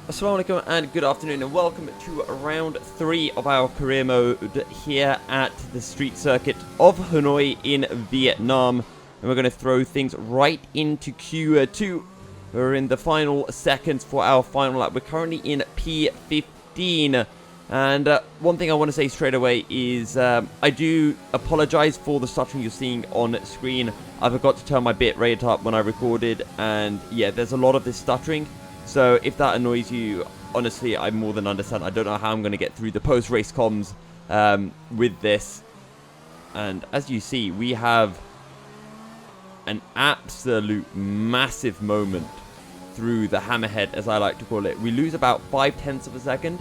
Assalamu alaikum and good afternoon and welcome to round 3 of our career mode here at the street circuit of Hanoi in Vietnam. And we're going to throw things right into Q2. We're in the final seconds for our final lap. We're currently in P15. And one thing I want to say straight away is I do apologize for the stuttering you're seeing on screen. I forgot to turn my bit rate up when I recorded, and yeah, there's a lot of this stuttering. So if that annoys you, honestly, I more than understand. I don't know how I'm going to get through the post-race comms with this. And as you see, we have an absolute massive moment through the hammerhead, as I like to call it. We lose about 0.5 of a second.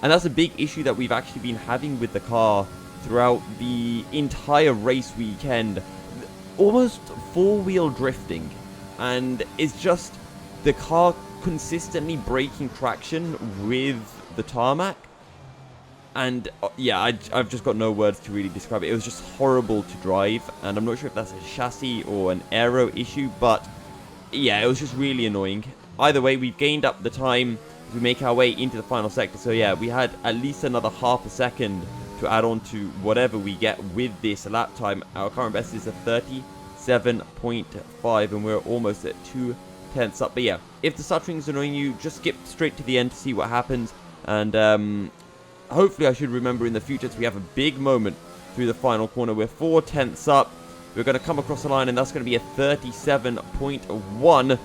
And that's a big issue that we've actually been having with the car throughout the entire race weekend. Almost four-wheel drifting. And it's just the car consistently breaking traction with the tarmac. And yeah, I've just got no words to really describe it. It was just horrible to drive. And I'm not sure if that's a chassis or an aero issue. But yeah, it was just really annoying. Either way, we've gained up the time as we make our way into the final sector. So yeah, we had at least another half a second to add on to whatever we get with this lap time. Our current best is a 37.5 and we're almost at 2 tenths up. But yeah, if the stuttering is annoying you, just skip straight to the end to see what happens. And hopefully I should remember in the future that we have a big moment through the final corner. We're 4 tenths up. We're going to come across the line and that's going to be a 37.1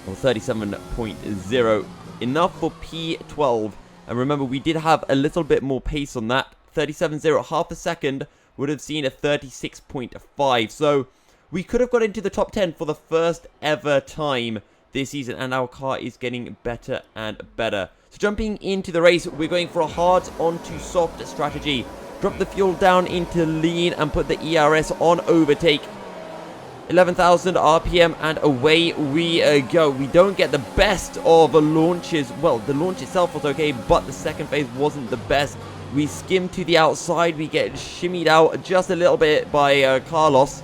or 37.0. Enough for P12. And remember, we did have a little bit more pace on that. 37.0, half a second would have seen a 36.5. So we could have got into the top 10 for the first ever time this season. And our car is getting better and better. So jumping into the race, we're going for a hard onto soft strategy. Drop the fuel down into lean and put the ERS on overtake. 11,000 RPM and away we go. We don't get the best of launches. Well, the launch itself was okay, but the second phase wasn't the best. We skim to the outside. We get shimmied out just a little bit by Carlos.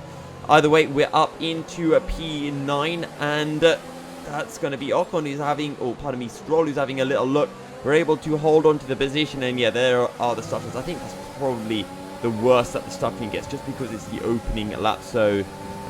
Either way, we're up into a P9, and that's going to be Ocon who's having, oh, pardon me, Stroll who's having a little look. We're able to hold on to the position, and yeah, there are the stutters. I think that's probably the worst that the stuttering gets, just because it's the opening lap, so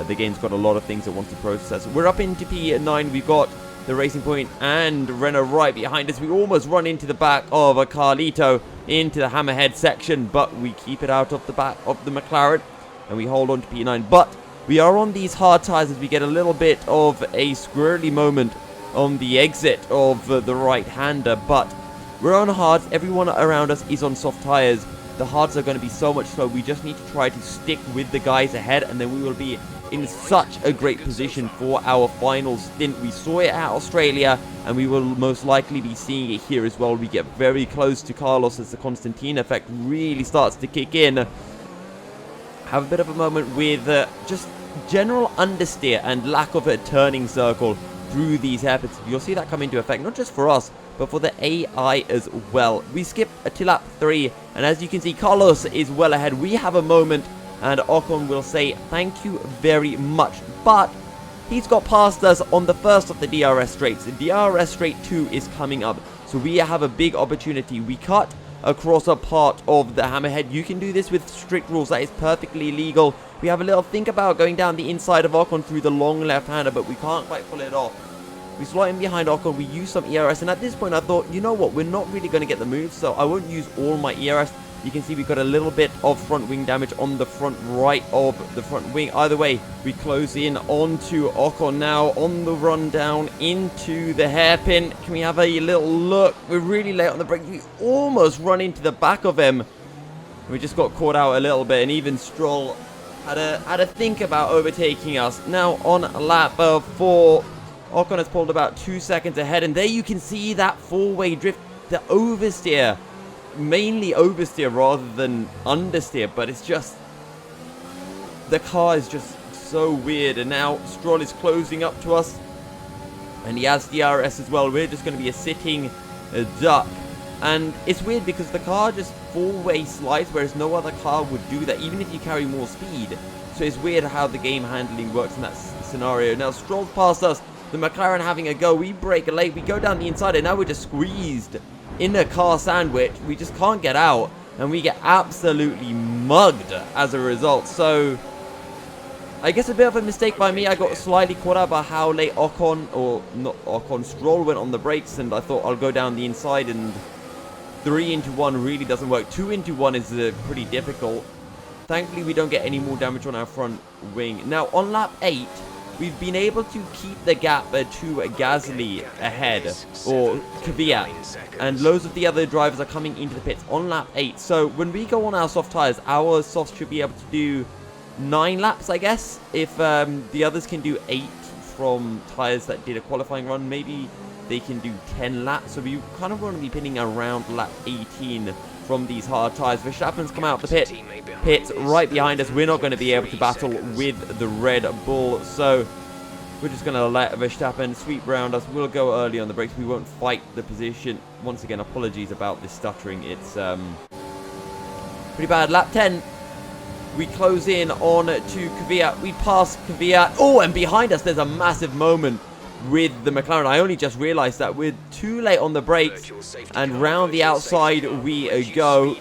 the game's got a lot of things it wants to process. We're up into P9. We've got the Racing Point and Renault right behind us. We almost run into the back of a Carlito into the hammerhead section, but we keep it out of the back of the McLaren and we hold on to P9. But we are on these hard tires as we get a little bit of a squirrely moment on the exit of the right-hander, but we're on hards. Everyone around us is on soft tires. The hards are going to be so much slower. We just need to try to stick with the guys ahead, and then we will be in such a great position for our final stint. We saw it at Australia, and we will most likely be seeing it here as well. We get very close to Carlos as the Constantine effect really starts to kick in. Have a bit of a moment with just general understeer and lack of a turning circle through these hairpins. You'll see that come into effect, not just for us, but for the AI as well. We skip to lap 3, and as you can see, Carlos is well ahead. We have a moment, and Ocon will say thank you very much. But he's got past us on the first of the DRS straights. The DRS straight 2 is coming up, so we have a big opportunity. We cut across a part of the hammerhead. You can do this with strict rules. That is perfectly legal. We have a little think about going down the inside of Ocon through the long left-hander, but we can't quite pull it off. We slot in behind Ocon, we use some ERS, and at this point I thought, you know what, we're not really going to get the move, so I won't use all my ERS. You can see we've got a little bit of front wing damage on the front right of the front wing. Either way, we close in onto Ocon now on the run down into the hairpin. Can we have a little look? We're really late on the brake. We almost run into the back of him. We just got caught out a little bit, and even Stroll had a think about overtaking us. Now on lap 4, Ocon has pulled about 2 seconds ahead, and there you can see that four-way drift, the oversteer. Mainly oversteer rather than understeer, but it's just, the car is just so weird. And now Stroll is closing up to us, and he has DRS as well. We're just going to be a sitting duck, and it's weird because the car just four-way slides, whereas no other car would do that, even if you carry more speed. So it's weird how the game handling works in that scenario. Now Stroll's past us. The McLaren having a go. We break late. We go down the inside, and now we're just squeezed in a car sandwich. We just can't get out, and we get absolutely mugged as a result. So I guess a bit of a mistake by me. I got slightly caught out by how late Ocon, or not Ocon, Stroll went on the brakes, and I thought I'll go down the inside, and 3 into 1 really doesn't work. 2 into 1 is pretty difficult. Thankfully, we don't get any more damage on our front wing. Now, on lap 8, we've been able to keep the gap to Gasly ahead, or Kvyat, and loads of the other drivers are coming into the pits on lap 8. So when we go on our soft tires, our softs should be able to do 9 laps, I guess. If the others can do 8 from tires that did a qualifying run, maybe they can do 10 laps. So we kind of want to be pitting around lap 18 from these hard tires. Verstappen's come out of the pits right behind us. We're not going to be able to battle with the Red Bull, so we're just going to let Verstappen sweep around us. We'll go early on the brakes. We won't fight the position. Once again, apologies about this stuttering. It's pretty bad. Lap 10, we close in on to Kvyat. We pass Kvyat. Oh, and behind us there's a massive moment with the McLaren. I only just realized that we're too late on the brakes, and round the outside we go.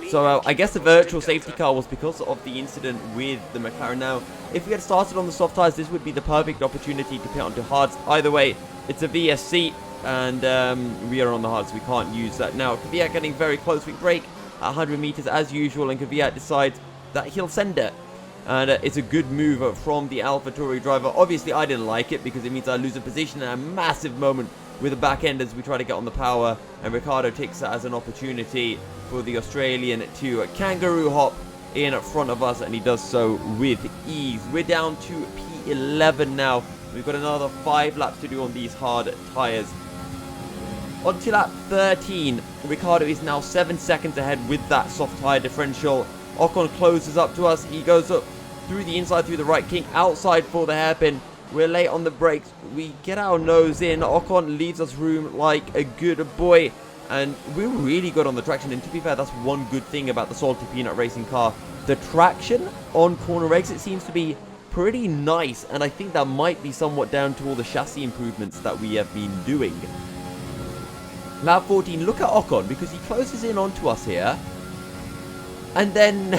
So I guess the virtual safety car was because of the incident with the McLaren. Now, if we had started on the soft tires, this would be the perfect opportunity to pit onto hards. Either way, it's a VSC, and we are on the hards. We can't use that. Now, Kvyat getting very close. We brake at 100 meters as usual, and Kvyat decides that he'll send it. And it's a good move from the AlphaTauri driver. Obviously, I didn't like it because it means I lose a position, and a massive moment with the back end as we try to get on the power. And Ricciardo takes that as an opportunity for the Australian to kangaroo hop in front of us, and he does so with ease. We're down to P11 now. We've got another 5 laps to do on these hard tyres. On to lap 13, Ricciardo is now 7 seconds ahead with that soft tyre differential. Ocon closes up to us. He goes up through the inside, through the right kink, outside for the hairpin. We're late on the brakes. We get our nose in. Ocon leaves us room like a good boy. And we're really good on the traction. And to be fair, that's one good thing about the Salty Peanut racing car. The traction on corner exit seems to be pretty nice. And I think that might be somewhat down to all the chassis improvements that we have been doing. Lap 14, look at Ocon, because he closes in onto us here. And then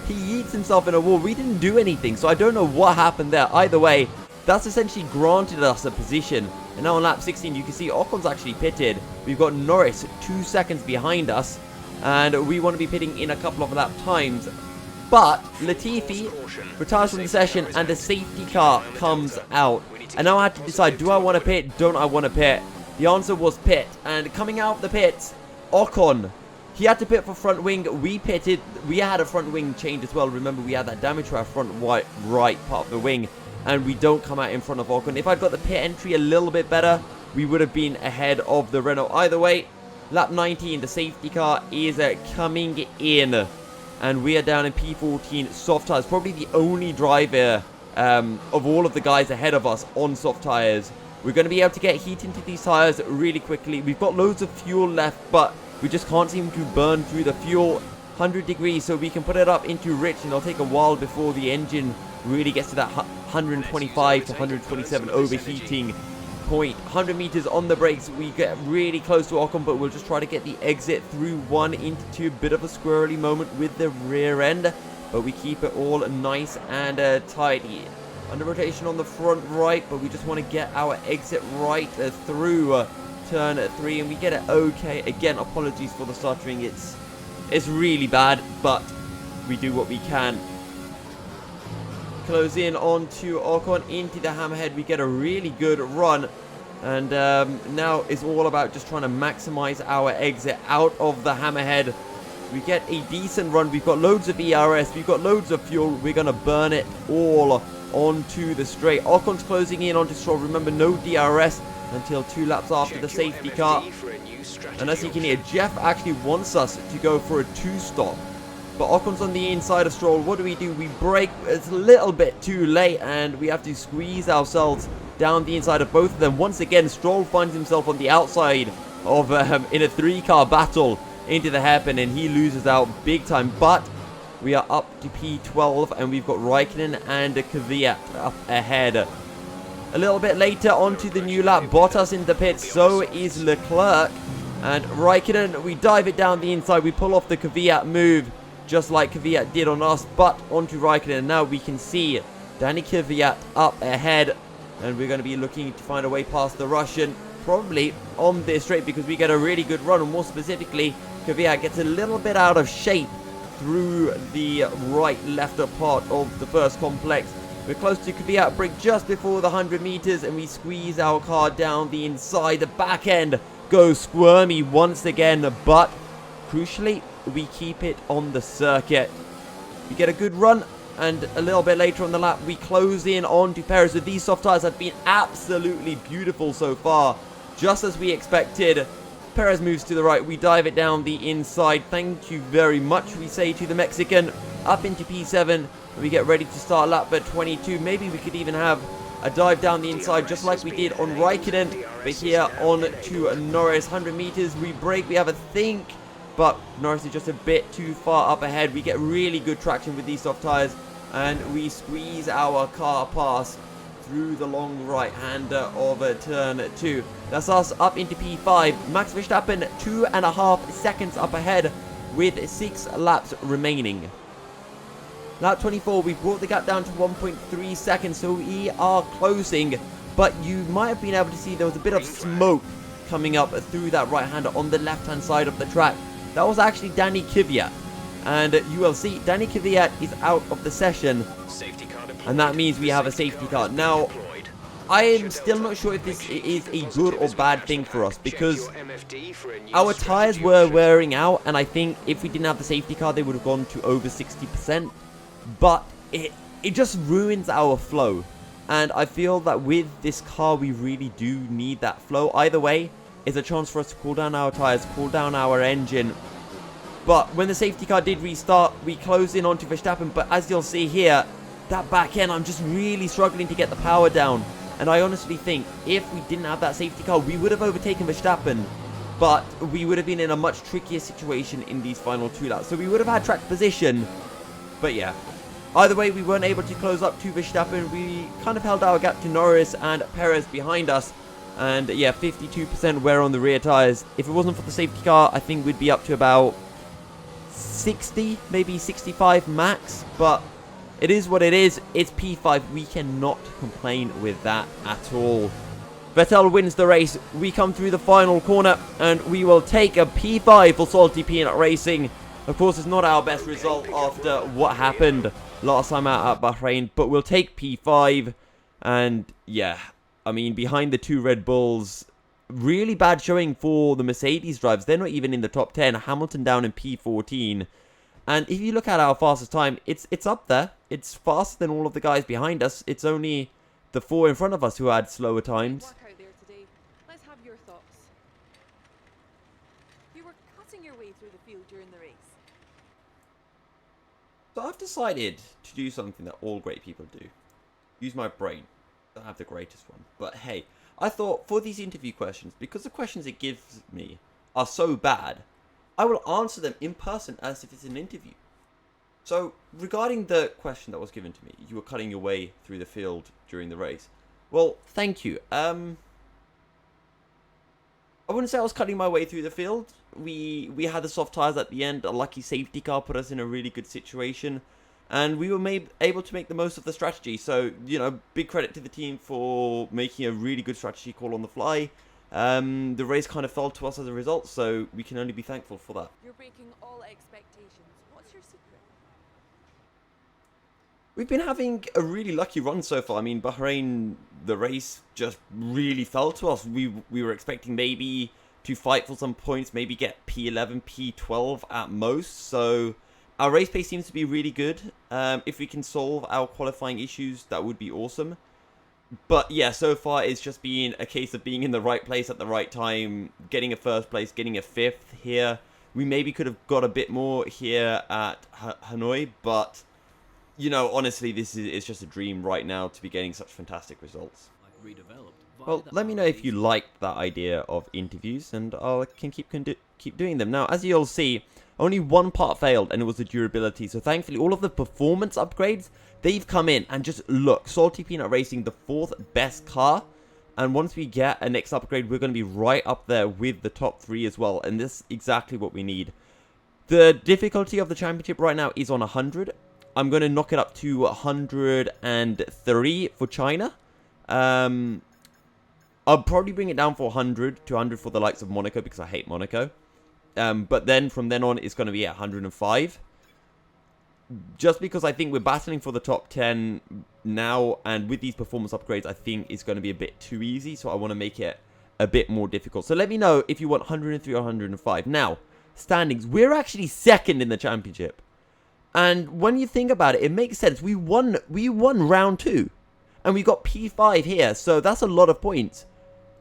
he yeets himself in a wall. We didn't do anything, so I don't know what happened there. Either way, that's essentially granted us a position. And now on lap 16, you can see Ocon's actually pitted. We've got Norris 2 seconds behind us, and we want to be pitting in a couple of lap times. But Latifi retires from the session, and the safety car comes out. And now I have to decide, do I want to pit? Don't I want to pit? The answer was pit. And coming out of the pits, Ocon, he had to pit for front wing. We pitted. We had a front wing change as well. Remember, we had that damage to our front right part of the wing, and we don't come out in front of Ocon. If I'd got the pit entry a little bit better, we would have been ahead of the Renault. Either way, lap 19, the safety car is coming in, and we are down in P14 soft tires. Probably the only driver of all of the guys ahead of us on soft tires. We're going to be able to get heat into these tires really quickly. We've got loads of fuel left, but we just can't seem to burn through the fuel. 100 degrees, so we can put it up into rich, and it'll take a while before the engine really gets to that 125 to 127 overheating point. 100 meters on the brakes. We get really close to Ocon, but we'll just try to get the exit through 1 into 2. Bit of a squirrely moment with the rear end, but we keep it all nice and tidy. Under rotation on the front right, but we just want to get our exit right through turn 3, and we get it okay. Again, apologies for the stuttering. It's really bad, but we do what we can. Close in onto Ocon into the hammerhead. We get a really good run, and now it's all about just trying to maximize our exit out of the hammerhead. We get a decent run. We've got loads of ERS. We've got loads of fuel. We're going to burn it all onto the straight. Ocon's closing in onto Stroll. Remember, no DRS until 2 laps after the safety car. And as you can hear, Jeff actually wants us to go for a 2-stop. But Ocon's on the inside of Stroll. What do? We brake. It's a little bit too late, and we have to squeeze ourselves down the inside of both of them. Once again, Stroll finds himself on the outside of in a 3-car battle into the hairpin, and he loses out big time. But we are up to P12, and we've got Raikkonen and Kvyat up ahead. A little bit later onto the new lap, Bottas in the pits, so is Leclerc. And Raikkonen, we dive it down the inside, we pull off the Kvyat move, just like Kvyat did on us, but onto Raikkonen. Now we can see Danny Kvyat up ahead, and we're going to be looking to find a way past the Russian, probably on this straight, because we get a really good run, and more specifically, Kvyat gets a little bit out of shape through the right-left part of the first complex. We're close to Kvyat break just before the 100 meters, and we squeeze our car down the inside. The back end goes squirmy once again, but crucially, we keep it on the circuit. We get a good run, and a little bit later on the lap, we close in onto Perez. So these soft tires have been absolutely beautiful so far, just as we expected. Perez moves to the right, we dive it down the inside. Thank you very much, we say to the Mexican. Up into P7, we get ready to start lap at 22. Maybe we could even have a dive down the inside, just like we did on Raikkonen. But here on to Norris, 100 meters, we brake, we have a think, but Norris is just a bit too far up ahead. We get really good traction with these soft tires, and we squeeze our car past through the long right-hander of turn 2. That's us up into P5. Max Verstappen 2.5 seconds up ahead with 6 laps remaining. Lap 24, we've brought the gap down to 1.3 seconds, so we are closing. But you might have been able to see there was a bit of smoke coming up through that right-hander on the left-hand side of the track. That was actually Danny Kvyat. And you will see Danny Kvyat is out of the session. And that means we have a safety car. Now, I am still not sure if this is a good or bad thing for us, because our tires were wearing out, and I think if we didn't have the safety car, they would have gone to over 60%. But it just ruins our flow. And I feel that with this car, we really do need that flow. Either way, it's a chance for us to cool down our tires, cool down our engine. But when the safety car did restart, we closed in onto Verstappen. But as you'll see here, that back end, I'm just really struggling to get the power down. And I honestly think if we didn't have that safety car, we would have overtaken Verstappen. But we would have been in a much trickier situation in these final 2 laps. So we would have had track position. But yeah, either way, we weren't able to close up to Verstappen. We kind of held our gap to Norris and Perez behind us. And yeah, 52% wear on the rear tires. If it wasn't for the safety car, I think we'd be up to about 60, maybe 65 max. But it is what it is. It's P5. We cannot complain with that at all. Vettel wins the race. We come through the final corner, and we will take a P5 for Salty Peanut Racing. Of course, it's not our best result after what happened last time out at Bahrain, but we'll take P5. And yeah, I mean, behind the 2 Red Bulls, really bad showing for the Mercedes drives. They're not even in the top 10. Hamilton down in P14. And if you look at our fastest time, it's up there. It's faster than all of the guys behind us. It's only the 4 in front of us who had slower times. Let's have your thoughts. You were cutting your way through the field during the race. So I've decided to do something that all great people do. Use my brain. Don't have the greatest one. But hey, I thought for these interview questions, because the questions it gives me are so bad, I will answer them in person as if it's an interview. So, regarding the question that was given to me, you were cutting your way through the field during the race. Well, thank you. I wouldn't say I was cutting my way through the field. We had the soft tires at the end. A lucky safety car put us in a really good situation. And we were able to make the most of the strategy. So, you know, big credit to the team for making a really good strategy call on the fly. The race kind of fell to us as a result, so we can only be thankful for that. You're breaking all expectations. What's your secret? We've been having a really lucky run so far. I mean, Bahrain, the race just really fell to us. We were expecting maybe to fight for some points, maybe get P11, P12 at most. So our race pace seems to be really good. If we can solve our qualifying issues, that would be awesome. But yeah, so far it's just been a case of being in the right place at the right time, getting a first place, getting a 5th here. We maybe could have got a bit more here at Hanoi, but you know, honestly, this is just a dream right now to be getting such fantastic results. Well, let me know if you liked that idea of interviews, and I can keep doing them. Now, as you'll see, Only one part failed, and it was the durability. So thankfully, all of the performance upgrades, they've come in. And just look, Salty Peanut Racing, the 4th best car. And once we get a next upgrade, we're going to be right up there with the top 3 as well. And this is exactly what we need. The difficulty of the championship right now is on 100. I'm going to knock it up to 103 for China. I'll probably bring it down for 100 to 100 for the likes of Monaco because I hate Monaco. But then from then on, it's going to be at 105. Just because I think we're battling for the top 10 now. And with these performance upgrades, I think it's going to be a bit too easy. So I want to make it a bit more difficult. So let me know if you want 103 or 105. Now, standings. We're actually second in the championship. And when you think about it, it makes sense. We won round 2. And we got P5 here. So that's a lot of points.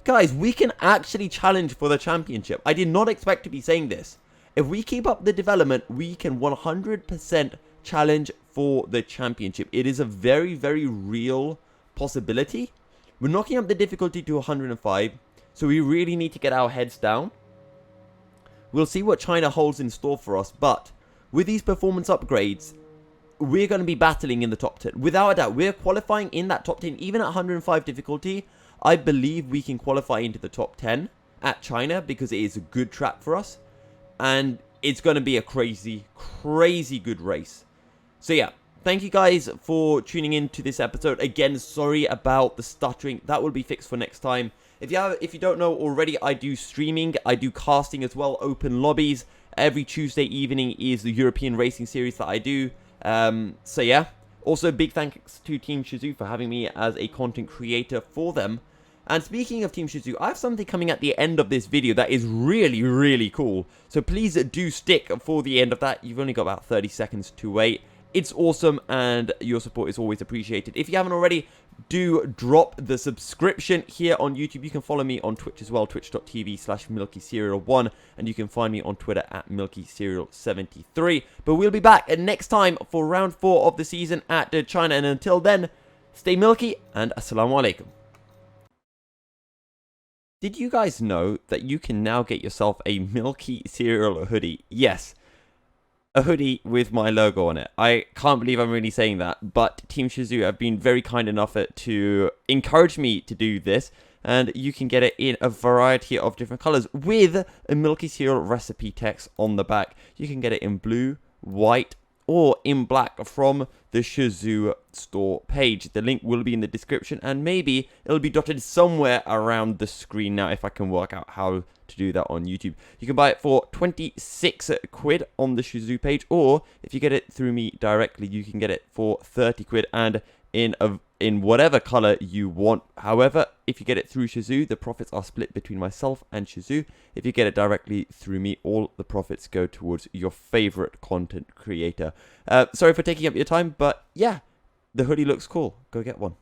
Guys, we can actually challenge for the championship. I did not expect to be saying this. If we keep up the development, we can 100% challenge for the championship. It is a very, very real possibility. We're knocking up the difficulty to 105. So we really need to get our heads down. We'll see what China holds in store for us. But with these performance upgrades, we're going to be battling in the top 10. Without a doubt, we're qualifying in that top 10. Even at 105 difficulty, I believe we can qualify into the top 10 at China because it is a good track for us. And it's going to be a crazy, crazy good race. So yeah, thank you guys for tuning in to this episode. Again, sorry about the stuttering. That will be fixed for next time. If you don't know already, I do streaming. I do casting as well, open lobbies. Every Tuesday evening is the European Racing Series that I do. So yeah. Also, big thanks to Team Shizou for having me as a content creator for them. And speaking of Team Shizou, I have something coming at the end of this video that is really, really cool. So please do stick for the end of that. You've only got about 30 seconds to wait. It's awesome and your support is always appreciated. If you haven't already, do drop the subscription here on YouTube. You can follow me on Twitch as well, twitch.tv/MilkyCereal1. And you can find me on Twitter at MilkyCereal73. But we'll be back next time for round 4 of the season at China. And until then, stay milky and assalamu alaikum. Did you guys know that you can now get yourself a Milky Cereal hoodie? Yes, a hoodie with my logo on it. I can't believe I'm really saying that, but Team Shizou have been very kind enough to encourage me to do this, and you can get it in a variety of different colors with a Milky Cereal recipe text on the back. You can get it in blue, white, or in black from the Shizou store page. The link will be in the description, and maybe it'll be dotted somewhere around the screen now if I can work out how to do that on YouTube. You can buy it for 26 quid on the Shizou page, or if you get it through me directly, you can get it for 30 quid and in whatever color you want. However, if you get it through Shizou, the profits are split between myself and Shizou. If you get it directly through me, all the profits go towards your favorite content creator. Sorry for taking up your time, but yeah, the hoodie looks cool. Go get one.